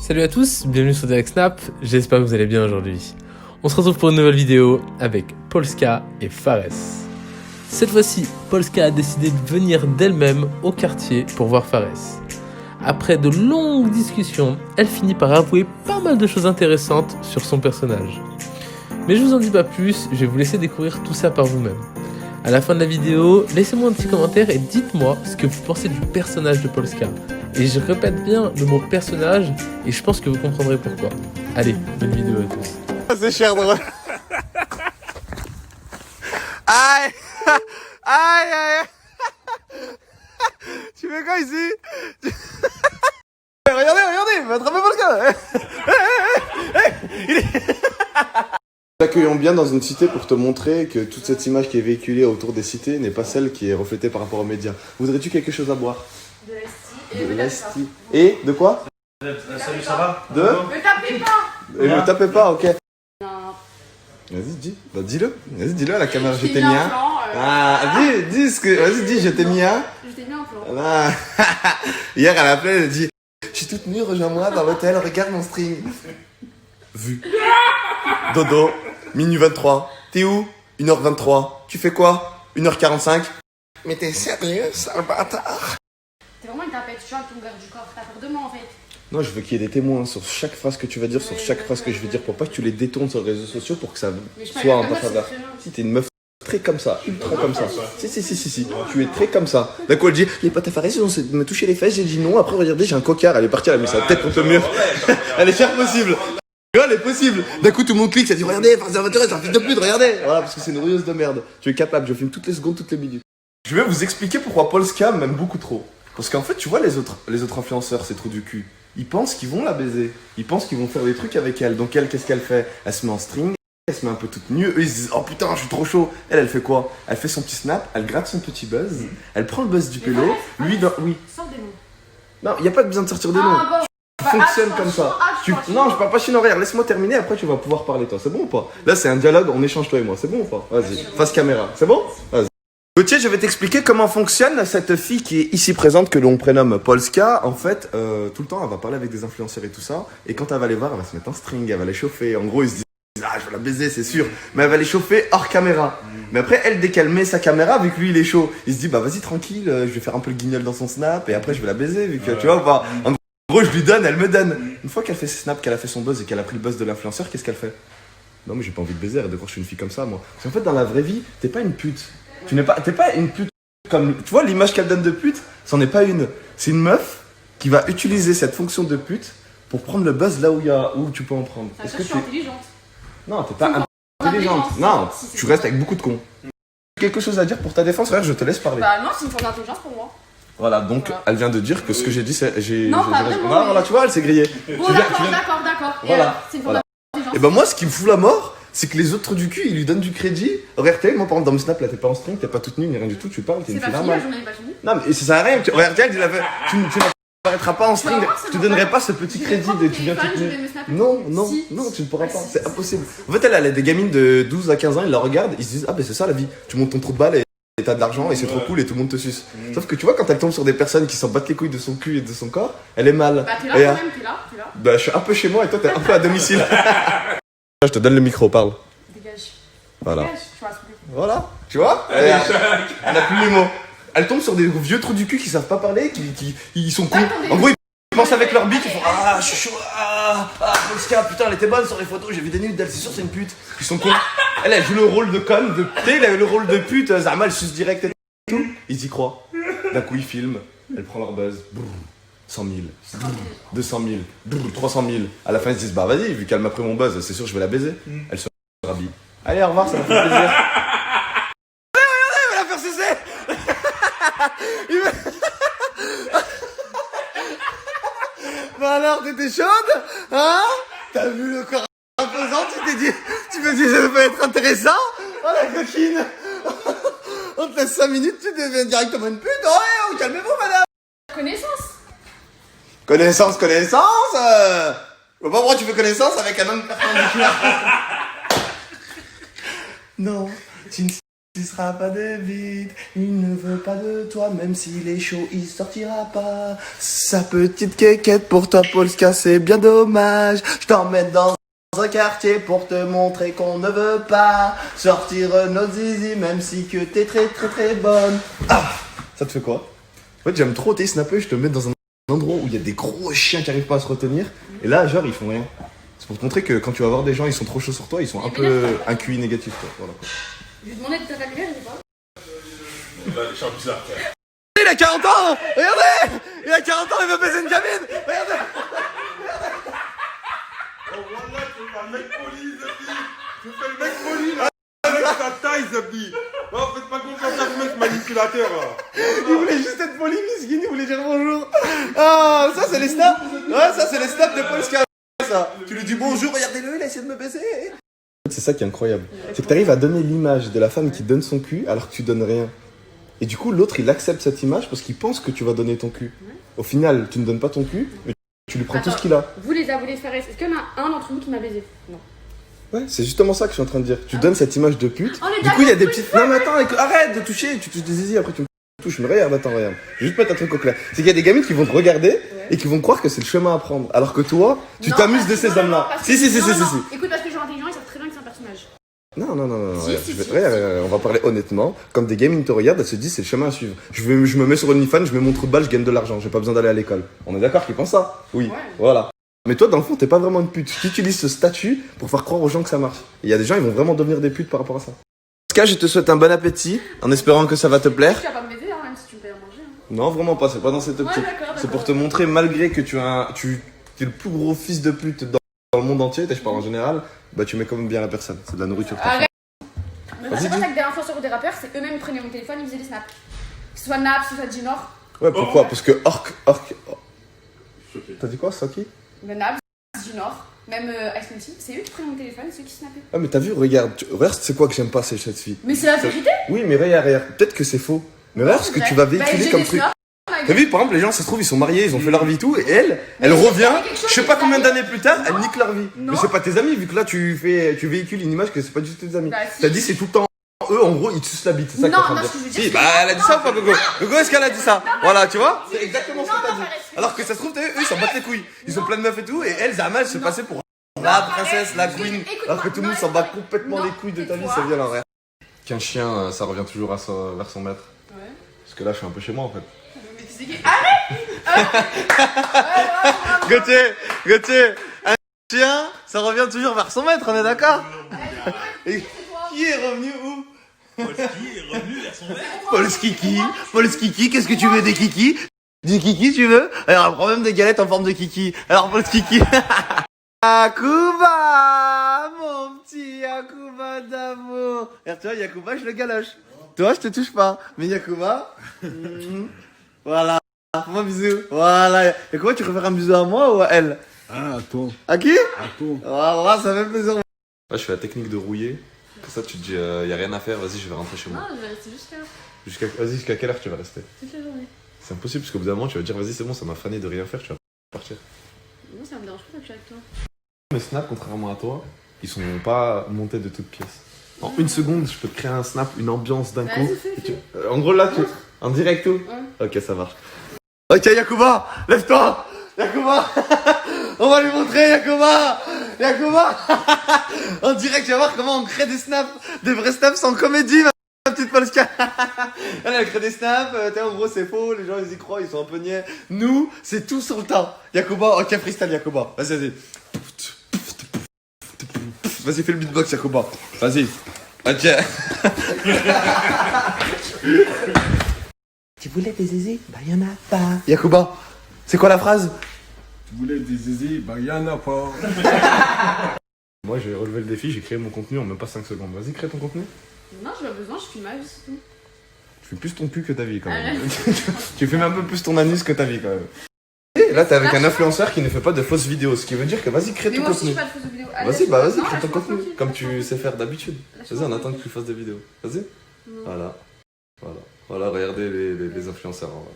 Salut à tous, bienvenue sur Direct Snap, j'espère que vous allez bien aujourd'hui. On se retrouve pour une nouvelle vidéo avec Polska et Fares. Cette fois-ci, Polska a décidé de venir d'elle-même au quartier pour voir Fares. Après de longues discussions, elle finit par avouer pas mal de choses intéressantes sur son personnage. Mais je vous en dis pas plus, je vais vous laisser découvrir tout ça par vous-même. À la fin de la vidéo, laissez-moi un petit commentaire et dites-moi ce que vous pensez du personnage de Polska. Et je répète bien le mot personnage et je pense que vous comprendrez pourquoi. Allez, bonne vidéo à tous. C'est cher drôle. Aïe. Aïe aïe. Tu fais quoi ici? Regardez, attrapez Polska. Nous accueillons bien dans une cité pour te montrer que toute cette image qui est véhiculée autour des cités n'est pas celle qui est reflétée par rapport aux médias. Voudrais-tu quelque chose à boire? De l'esti. Et de quoi? Salut, ça va? De? Me tapez pas! Et me tapez pas, ok. Non. Vas-y, dis. Bah, dis-le. Vas-y, dis-le à la caméra. Je Je t'ai mis un. Dis ce que. Vas-y, dis, je t'ai mis un. Je t'ai mis un plan. Ah. Hier, elle a appelé, elle a dit: je suis toute nue, rejoins-moi dans l'hôtel, regarde mon string. Vu. Dodo, minuit 23. T'es où? 1h23. Tu fais quoi? 1h45. Mais t'es sérieux, sale bâtard? T'es vraiment une tapette, tu vois, ton garde du corps. T'as peur de moi en fait. Non, je veux qu'il y ait des témoins sur chaque phrase que tu vas dire, sur chaque phrase que je vais dire, pour pas que tu les détournes sur les réseaux sociaux pour que ça soit en ta faveur. Si t'es une meuf très comme ça, ultra comme ça. Si. Tu es très comme ça. D'un coup, elle dit: les potes à Fares, ils ont essayé de me toucher les fesses. J'ai dit non. Après, regardez, j'ai un cocard. Elle est partie, elle a mis sa tête contre le mur. Elle est faire possible. Elle est possible. D'un coup, tout le monde clique. Ça dit: regardez, Fares Aventure, c'est un fils de pute, regardez. Voilà, parce que c'est une rueuse de merde. Tu es capable. Je filme toutes les secondes, toutes les minutes. Je vais vous expliquer pourquoi Polska m'aime beaucoup trop. Parce qu'en fait, tu vois, les autres influenceurs, ces trous du cul, ils pensent qu'ils vont la baiser. Ils pensent qu'ils vont faire des trucs avec elle. Donc, elle, qu'est-ce qu'elle fait? Elle se met en string. Elle se met un peu toute nue, eux ils se disent: oh putain, je suis trop chaud. Elle fait quoi? Elle fait son petit snap, elle gratte son petit buzz, elle prend le buzz du pélo, lui dans. Oui. Sors des mots. Non, il n'y a pas besoin de sortir des noms. Bon. Tu fonctionnes comme ça. Non, je parle pas chinois, regarde, laisse-moi terminer, après tu vas pouvoir parler toi, c'est bon ou pas? Là c'est un dialogue, on échange toi et moi, c'est bon ou pas? Vas-y, face caméra, c'est bon? Vas-y. Gauthier, je vais t'expliquer comment fonctionne cette fille qui est ici présente, que l'on prénomme Polska. En fait, tout le temps, elle va parler avec des influenceurs et tout ça, et quand elle va les voir, elle va se mettre en string, elle va les chauffer. En gros, ils se disent: ah, je vais la baiser, c'est sûr. Mais elle va les chauffer hors caméra. Mais après, elle, dès qu'elle met sa caméra, vu que lui, il est chaud, il se dit: bah vas-y, tranquille, je vais faire un peu le guignol dans son snap, et après, je vais la baiser, vu que tu vois ou pas. En gros, je lui donne, elle me donne. Une fois qu'elle fait ses snaps, qu'elle a fait son buzz et qu'elle a pris le buzz de l'influenceur, qu'est-ce qu'elle fait? Non, mais j'ai pas envie de baiser, arrête de croire que je suis une fille comme ça, moi. Parce qu'en fait, dans la vraie vie, t'es pas une pute. T'es pas une pute comme. Tu vois, l'image qu'elle donne de pute, c'en est pas une. C'est une meuf qui va utiliser cette fonction de pute pour prendre le buzz là où tu peux en prendre. Ça veut dire que je suis intelligente. Non, t'es pas intelligente. Non, tu restes avec beaucoup de cons. Quelque chose à dire pour ta défense, frère, je te laisse parler. Bah non, c'est une forme d'intelligence pour moi. Voilà, donc elle vient de dire que ce que j'ai dit, c'est. Non, pas vraiment, mais- Voilà, tu vois, elle s'est grillée. Bon, d'accord. Voilà. C'est une forme d'intelligence. Et ben moi, ce qui me fout la mort, c'est que les autres du cul, ils lui donnent du crédit. Regarde, moi par exemple, dans mon snap, là, t'es pas en string, t'es pas toute nue, ni rien du tout, tu parles, t'es C'est une fille pas fini, la normale. journée n'est pas finie. Non, mais ça sert à rien. Regarde, tu n'apparaîtras pas en string, je te donnerai pas ce petit crédit de tu viens toute nue. Non, tu ne pourras pas, c'est impossible. En fait, elle a des gamines de 12 à 15 ans, ils la regardent, ils se disent: ah ben c'est ça la vie, tu montes ton trou de balle et t'as de l'argent et c'est trop cool et tout le monde te suce. Sauf que tu vois, quand elle tombe sur des personnes qui s'en battent les couilles de son cul et de son corps, elle est mal. Bah t'es là quand même, t'es là. Bah je suis un peu chez moi et toi t'es un peu à domicile. Je te donne le micro, parle. Dégage. Voilà. Dégage, tu vas soulever. Voilà, tu vois, elle a plus les mots. Elle tombe sur des vieux trous du cul qui savent pas parler, ils sont cons. En gros, ils pensent avec leur bite, ils font: ah, je suis chaud, Polska, putain, elle était bonne sur les photos, j'ai vu des nudes d'elle, c'est sûr, c'est une pute. Ils sont cons. Elle joue le rôle de conne, elle a le rôle de pute, Zama, elle suce direct et tout. Ils y croient. D'un coup, ils filment, elle prend leur buzz. 100 000, 200 000, 300 000. À la fin, ils se disent: bah vas-y, vu qu'elle m'a pris mon buzz, c'est sûr, je vais la baiser. Elle se rhabille. Allez, au revoir, ça m'a fait plaisir. Regardez, il va la faire sucer. Bah alors, t'étais chaude? Hein? T'as vu le corps imposant? Tu me dis, ça peut être intéressant? Oh la coquine. On te laisse 5 minutes, tu deviens directement une pute? Oh, calmez-vous, madame. Connaissance. Connaissance. Je vois pas pourquoi tu fais connaissance avec un homme perpendiculaire. Non, tu ne Il sera pas de vide, il ne veut pas de toi, même s'il est chaud, il sortira pas. Sa petite quéquette pour toi, Polska, c'est bien dommage. Je t'emmène dans un quartier pour te montrer qu'on ne veut pas sortir notre zizi, même si que t'es très très très bonne. Ah, ça te fait quoi? En fait, j'aime trop tes snappers, je te mets dans un endroit où il y a des gros chiens qui arrivent pas à se retenir, et là, genre, ils font rien. C'est pour te montrer que quand tu vas voir des gens, ils sont trop chauds sur toi, ils sont un peu un QI négatif, quoi. Voilà. Je lui demandais de t'interviewer, je sais pas. Il a 40 ans! Regardez! Il a 40 ans, il veut baiser une gamine! Regardez! Oh voilà, tu fais le mec poli, Zabi. Tu fais le mec poli là. Avec ta taille, Zabi. Non, faites pas confiance à ce mec manipulateur là. Il voulait juste être poli, miskin, il voulait dire bonjour. Ah, ça c'est les snaps. Ouais, ça c'est les snaps de Polska. Ça. Tu lui dis bonjour, regardez-le, il a essayé de me baiser. C'est ça qui est incroyable. C'est que tu arrives à donner l'image de la femme qui donne son cul alors que tu donnes rien. Et du coup, l'autre il accepte cette image parce qu'il pense que tu vas donner ton cul. Au final, tu ne donnes pas ton cul, mais tu lui prends tout ce qu'il a. Vous les avouez, Fares, est-ce qu'il y en a un d'entre vous qui m'a baisé? Non. Ouais, c'est justement ça que je suis en train de dire. Tu donnes cette image de pute. On est Du coup, il y a des d'accord, petites. Non, mais attends, arrête de toucher. Tu touches des zizi, après tu me touches. Mais regarde, attends, regarde. Je vais juste mettre un truc au clair. C'est qu'il y a des gamines qui vont te regarder et qui vont croire que c'est le chemin à prendre. Alors que toi, tu Non, t'amuses de parce que- ces hommes-là. parce que- Si. non. Écoute, parce que les gens intelligents, ils savent très bien que c'est un personnage. Non. Si, Regarde, si, si. regarde, on va parler honnêtement. Comme des gamines te regardent, elles se disent c'est le chemin à suivre. Je me mets sur OnlyFans, je mets mon trou de balle, je gagne de l'argent. J'ai pas besoin d'aller à l'école. On est d'accord qu'ils pensent ça? Oui. Ouais. Voilà. Mais toi, dans le fond, t'es pas vraiment une pute. Tu utilises ce statut pour faire croire aux gens que ça marche. Et il y a des gens, ils vont vraiment devenir des putes par rapport à ça. En tout cas, je te souhaite un bon appétit, en espérant que ça va te plaire. Tu vas pas me baiser, hein, même si tu me payes à manger. Hein. Non, vraiment pas, c'est pas dans cette optique. d'accord, C'est pour te montrer, malgré que tu es le plus gros fils de pute dans le monde entier, je parle en général, bah tu mets quand même bien la personne. C'est de la nourriture. Arrête. Mais Vas-y, c'est pas dis. ça que des influenceurs ou des rappeurs, c'est eux-mêmes qui prenaient mon téléphone, ils faisaient des snaps. Que ce soit Naps, que ce soit Ginor. Ouais, pourquoi? Parce que Orc. T'as dit quoi, Saki? Le Naps, Ginor, même Ice Multi, c'est eux qui prenaient mon téléphone, c'est eux qui snappaient. Ah, mais t'as vu, regarde, regarde, c'est quoi que j'aime pas, c'est cette fille. Mais c'est la vérité. Oui, mais regarde, peut-être que c'est faux. Mais regarde ce que tu vas véhiculer comme truc. T'as vu, par exemple, les gens, ça se trouve, ils sont mariés, ils ont fait leur vie tout, et elle revient, je sais pas combien d'années plus tard, elle nique leur vie. Non. Mais c'est pas tes amis, vu que là, tu véhicules une image que c'est pas du tout tes amis. Bah, si. T'as dit, c'est tout le temps. Eux, en gros, ils te sucent la bite, c'est ça que t'es en train de Non, dire. ce que je veux dire, Si, c'est bah, que- elle a dit ça ou pas, Gogo? Gogo, est-ce qu'elle a dit ça? Voilà, tu vois? C'est Oui, exactement ce non, que t'as non, dit. Fares, Alors que ça se trouve, t'as vu, eux, ils s'en battent les couilles. Ils ont plein de meufs et tout, et elle, Zama, elle se passait pour la Fares, princesse, la je- queen. écoute-moi, Alors que tout le non, monde s'en bat écoute-moi. complètement Non, les couilles de ta vie, tais-toi. ça vient à l'envers. Qu'un chien, ça revient toujours vers son maître. Ouais. Parce que là, je suis un peu chez moi, en fait. Mais tu sais qui. Arrête. Gauthier, un chien, ça revient toujours vers son maître, on est d'accord? Et qui est revenu où? Polski est revenu vers son maître. Polskiki, qu'est-ce que tu veux des kiki? Du kiki, tu veux? Alors, prends même des galettes en forme de kiki. Alors, Polskiki. Yakuba, mon petit Yakuba d'amour. Regarde, tu vois, Yakuba, je le galoche. Toi, je te touche pas. Mais Yakuba, voilà. Fais-moi un bisou. Voilà. Yakuba, tu préfères un bisou à moi ou à elle? Ah, toi. À qui? À toi. Voilà, ça fait plaisir. Là, je fais la technique de rouiller. Comme ça, tu te dis, y a rien à faire, vas-y, je vais rentrer chez moi. Non, je vais rester jusqu'à Vas-y, jusqu'à quelle heure tu vas rester? toute la journée. C'est impossible, parce qu'au bout d'un moment, tu vas dire, vas-y, c'est bon, ça m'a fané de rien faire, tu vas partir. Non, ça me dérange pas d'être avec toi. Mes snaps, contrairement à toi, ils sont pas montés de toutes pièces. En une seconde, je peux te créer un snap, une ambiance d'un coup. Vas-y, fais. En gros, là, tu. En direct tout? Ouais. Ok, ça marche. Ok, Yakuba, lève-toi! Yakuba! On va lui montrer, Yakuba! Yakuba! En direct, tu vas voir comment on crée des snaps, des vrais snaps sans comédie, ma petite Polska. Elle crée des snaps, en gros, c'est faux, les gens ils y croient, ils sont un peu niais. Nous, c'est tout sur le temps. Yakuba, ok, freestyle, Yakuba. Vas-y. Vas-y, fais le beatbox, Yakuba. Vas-y. Ok. Tu voulais des zézés? Bah, y'en a pas. Yakuba, c'est quoi la phrase? Tu voulais des zizi, bah y'en a pas. Moi, j'ai relevé le défi, j'ai créé mon contenu en même pas 5 secondes. Vas-y, crée ton contenu. Non, j'ai pas besoin, je filme ma vie, c'est tout. Tu fais plus ton cul que ta vie, quand même. Arrête. Tu fais un peu plus ton anus que ta vie, quand même. Et là, t'es avec un influenceur qui ne fait pas de fausses vidéos, ce qui veut dire que vas-y, crée Mais ton moi aussi, contenu. je fais pas de fausses vidéos. Vas-y, bah vas-y, Non, crée ton lâche-moi contenu, tranquille, comme lâche-moi tu sais faire d'habitude. Lâche-moi Vas-y, on attend tranquille. que tu fasses des vidéos. Vas-y. Non. Voilà, regardez les influenceurs. En vrai.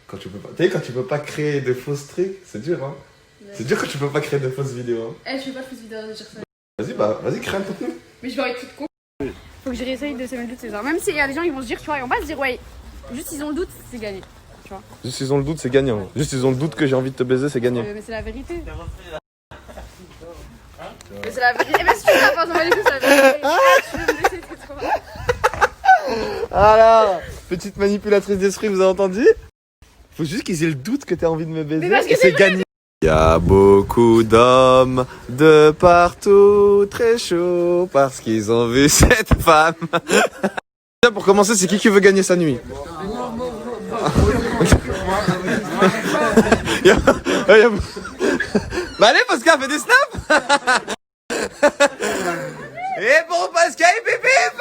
Quand tu peux pas, tu sais, quand tu peux pas créer de fausses trucs, c'est dur, hein. Ouais. C'est dur quand tu peux pas créer de fausses vidéos. Hein. Eh, je fais pas de fausses vidéos, je dire ça. Vas-y, bah, vas-y, crée un contenu. Mais je vais arrêter de con. faut que je réessaye de semer le doute, c'est ça. Même s'il y a des gens qui vont se dire, tu vois, et on va se dire, ouais, juste ils ont le doute, c'est gagné. Tu vois. Juste ils ont le doute, c'est gagnant. Juste ils ont le doute que j'ai envie de te baiser, c'est gagné. Mais c'est la vérité. Mais c'est la vérité. Mais si tu l'as pas, on va les coups, c'est la vérité. Ah, tu veux me laisser, c'est trop. Alors, petite manipulatrice d'esprit, vous avez entendu? Faut juste qu'ils aient le doute que t'as envie de me baiser parce que et c'est gagné. Il y a beaucoup d'hommes de partout très chauds parce qu'ils ont vu cette femme. Déjà pour commencer, c'est qui veut gagner sa nuit? Bah allez Pascal, fais des snaps. Et pour Pascal, pip pip.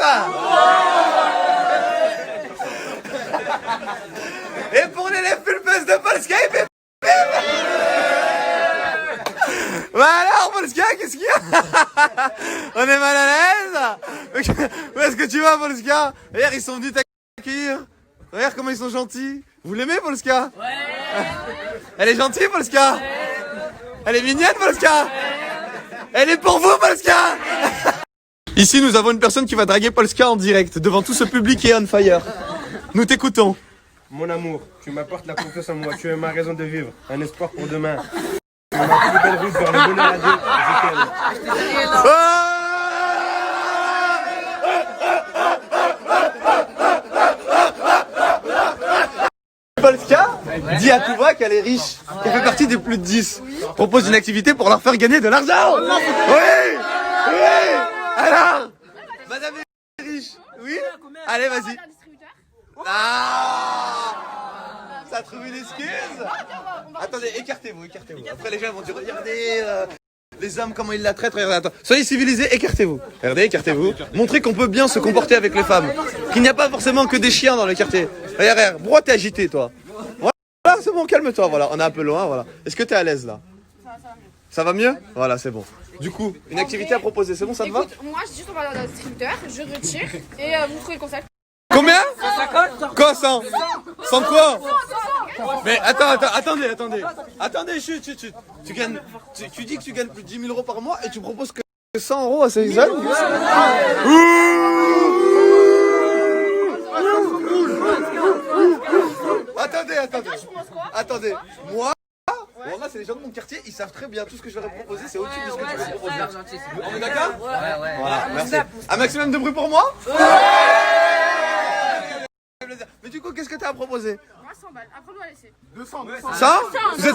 Et pour l'élève pulpeuse de Polska, pip pip. Bah alors Polska, qu'est-ce qu'il y a? On est mal à l'aise. Où est-ce que tu vas Polska? Regarde, ils sont venus t'accueillir. Regarde comment ils sont gentils. Vous l'aimez Polska? Ouais. Elle est gentille Polska? Ouais. Elle est mignonne Polska? Ouais. Elle est pour vous Polska? Ici nous avons une personne qui va draguer Polska en direct devant tout ce public qui est on fire. Nous t'écoutons. Mon amour, tu m'apportes la confiance en moi, tu es ma raison de vivre, un espoir pour demain. Tu es ma plus belle route vers le bonheur à Dieu. Je t'aime. Polska dit à tout va qu'elle est riche, qu'elle fait partie des plus de 10. Propose une activité pour leur faire gagner de l'argent. Oui. Oui. Alors, madame est riche. Oui. Allez, vas-y. Ah, ça a trouvé une excuse. Attendez, écartez-vous. Après les gens vont dire, regardez les hommes comment ils la traitent. Regardez, attends. Soyez civilisés, écartez-vous. Regardez, écartez-vous. Montrez qu'on peut bien se comporter avec les femmes. Qu'il n'y a pas forcément que des chiens dans le quartier. Regarde, pourquoi t'es agité toi? Voilà, c'est bon, calme-toi, voilà. On est un peu loin, voilà. Est-ce que t'es à l'aise là? Ça va mieux? Voilà, c'est bon. Du coup, une activité à proposer, c'est bon, ça te va? Écoute, moi, juste on va dans un distributeur, je retire et vous trouvez le concept. Combien? 150? Quoi 100? 100 quoi? Mais attendez, chut. Tu dis que tu gagnes plus de 10 000 euros par mois et tu proposes que 100 euros à ces jeunes? Attendez, moi, c'est les gens de mon quartier, ils savent très bien tout ce que je leur ai proposé, c'est au-dessus de ce que tu veux proposer. On est d'accord? Ouais. Voilà, merci. Un maximum de bruit pour moi? Mais du coup, qu'est-ce que tu as à proposer? Moi, 100 balles. Après, on doit laisser. 200? Vous êtes...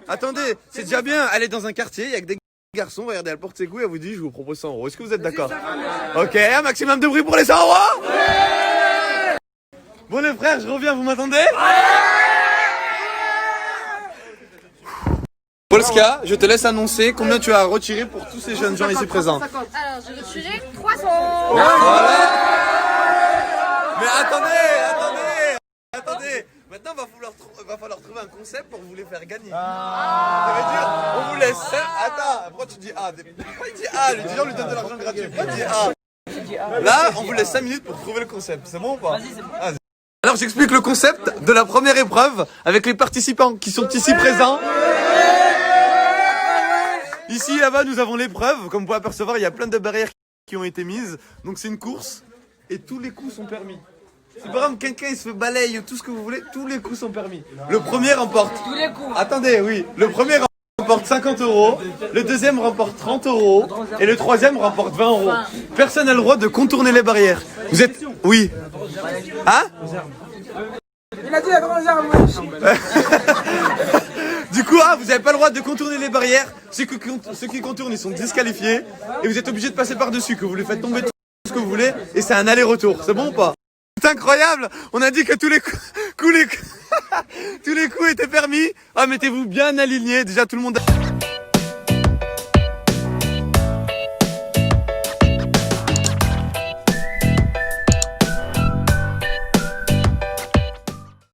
Attendez, c'est déjà bien. Elle est dans un quartier, il y a que des garçons, regardez, elle porte ses couilles, elle vous dit, je vous propose 100 euros. Est-ce que vous êtes d'accord? Ok, un maximum de bruit pour les 100 euros? Bon les frères, je reviens, vous m'entendez? Polska, je te laisse annoncer combien tu as retiré pour tous ces jeunes gens ici présents. Alors, j'ai retiré 300. Voilà. Mais attendez. Maintenant, va falloir trouver un concept pour vous les faire gagner. Ça veut dire, on vous laisse... Attends, pourquoi tu dis A? Pourquoi il dit A? L'étudiant lui donne de l'argent gratuit. Pourquoi il dit A? Là, on vous laisse 5 minutes pour trouver le concept. C'est bon ou pas? Vas-y, c'est bon. Alors, j'explique le concept de la première épreuve avec les participants qui sont ici présents. Ici, là-bas, nous avons l'épreuve. Comme vous pouvez apercevoir, il y a plein de barrières qui ont été mises. Donc, c'est une course et tous les coups sont permis. Si par exemple, quelqu'un il se fait balayer, tout ce que vous voulez, tous les coups sont permis. Le premier remporte... Tous les coups. Attendez, oui. Le premier remporte 50 euros, le deuxième remporte 30 euros et le troisième remporte 20 euros. Personne n'a le droit de contourner les barrières. Vous êtes... Oui. Hein? Il a dit la grande arme. Du coup, vous n'avez pas le droit de contourner les barrières. Ceux qui contournent, ils sont disqualifiés. Et vous êtes obligé de passer par-dessus, que vous les faites tomber tout ce que vous voulez. Et c'est un aller-retour. C'est bon ou pas? C'est incroyable. On a dit que tous les coups étaient permis. Ah, mettez-vous bien alignés. Déjà, tout le monde...